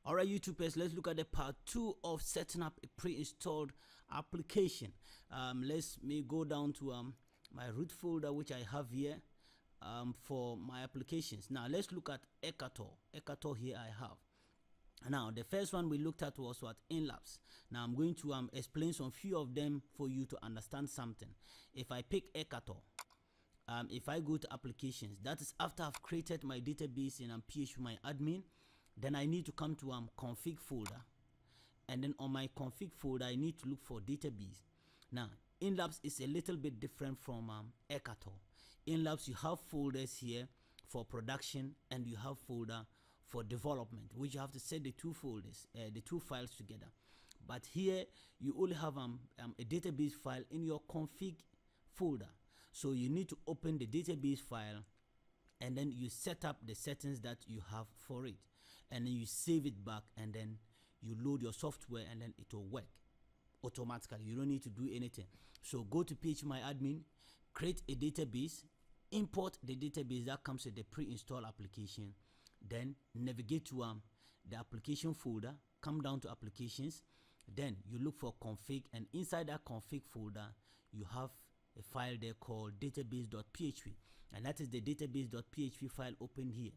Alright, YouTubers, let's look at the part 2 of setting up a pre-installed application. Let me go down to my root folder, which I have here for my applications. Now let's look at Ekator here I have. Now the first one we looked at was what? InLabs. Now I'm going to explain some few of them for you to understand something. If I pick Ekator, if I go to applications, that is after I've created my database in PHP my admin. Then I need to come to config folder, and then on my config folder I need to look for database. Now InLabs is a little bit different from Ekator. InLabs, you have folders here for production and you have folder for development, which you have to set the two folders, the two files together. But here you only have a database file in your config folder, so you need to open the database file and then you set up the settings that you have for it, and then you save it back, and then you load your software, and then it will work automatically. You don't need to do anything. So go to phpMyAdmin, create a database, import the database that comes with the pre-installed application, then navigate to the application folder, come down to applications, then you look for config, and inside that config folder you have a file there called database.php, and that is the database.php file open here.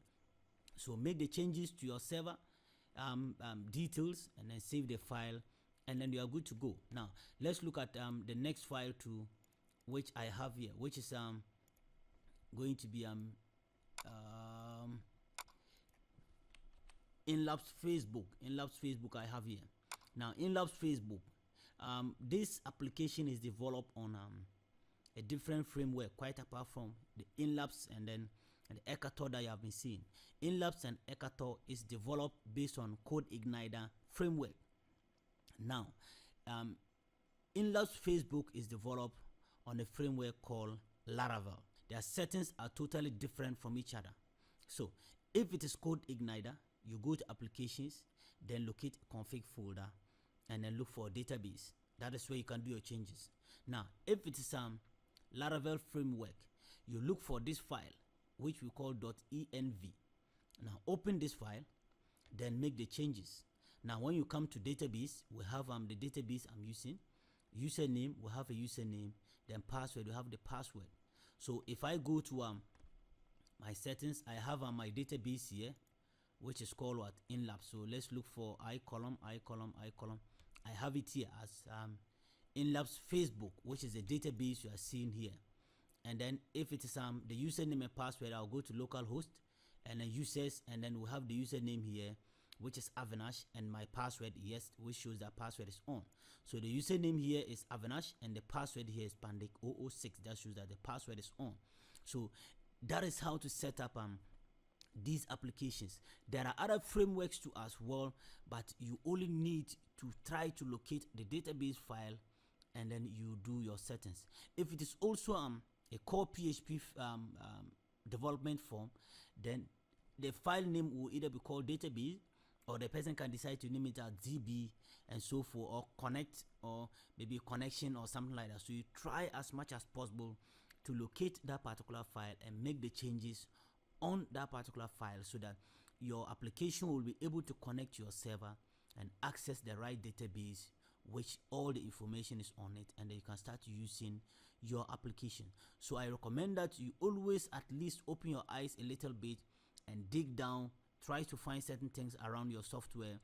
So make the changes to your server details, and then save the file, and then you are good to go. Now let's look at the next file to which I have here, which is going to be InLabs Facebook I have here. Now InLabs Facebook, this application is developed on a different framework, quite apart from the InLabs and then the Ekator that you have been seeing. InLabs and Ekator is developed based on CodeIgniter framework. Now InLabs Facebook is developed on a framework called Laravel. Their settings are totally different from each other. So if it is CodeIgniter, you go to applications, then locate config folder, and then look for database. That is where you can do your changes. Now if it is Laravel framework, you look for this file which we call .env. Now open this file, then make the changes. Now when you come to database, we have the database I'm using. Username, we have a username. Then password, we have the password. So if I go to my settings, I have my database here, which is called what? InLabs. So let's look for iColumn. I have it here as InLabs Facebook, which is the database you are seeing here. And then if it is the username and password, I'll go to localhost, and then users, and then we have the username here, which is Avinash, and my password, yes, which shows that password is on. So the username here is Avinash, and the password here is Pandic 006. That shows that the password is on. So that is how to set up these applications. There are other frameworks too as well, but you only need to try to locate the database file, and then you do your settings. If it is also a core PHP development form, then the file name will either be called database, or the person can decide to name it as DB and so forth, or connect, or maybe connection or something like that. So you try as much as possible to locate that particular file and make the changes on that particular file, so that your application will be able to connect to your server and access the right database which all the information is on it, and then you can start using your application. So I recommend that you always at least open your eyes a little bit and dig down, try to find certain things around your software,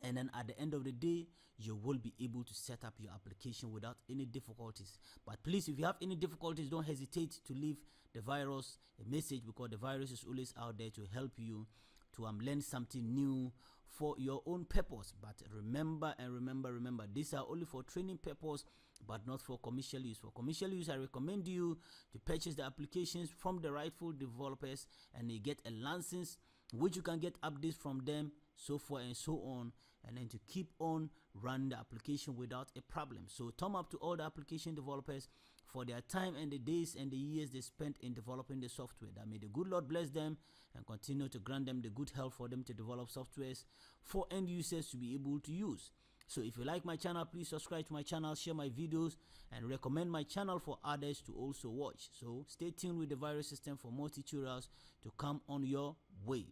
and then at the end of the day you will be able to set up your application without any difficulties. But please, if you have any difficulties, don't hesitate to leave Da-viruz a message, because Da-viruz is always out there to help you to learn something new for your own purpose. But remember, these are only for training purpose, but not for commercial use. For commercial use, I recommend you to purchase the applications from the rightful developers, and you get a license which you can get updates from them, so forth and so on, and then to keep on running the application without a problem. So thumb up to all the application developers for their time and the days and the years they spent in developing the software. That may the good Lord bless them and continue to grant them the good health for them to develop softwares for end users to be able to use. So if you like my channel, please subscribe to my channel, share my videos, and recommend my channel for others to also watch. So stay tuned with the Da-viruz system for more tutorials to come on your way.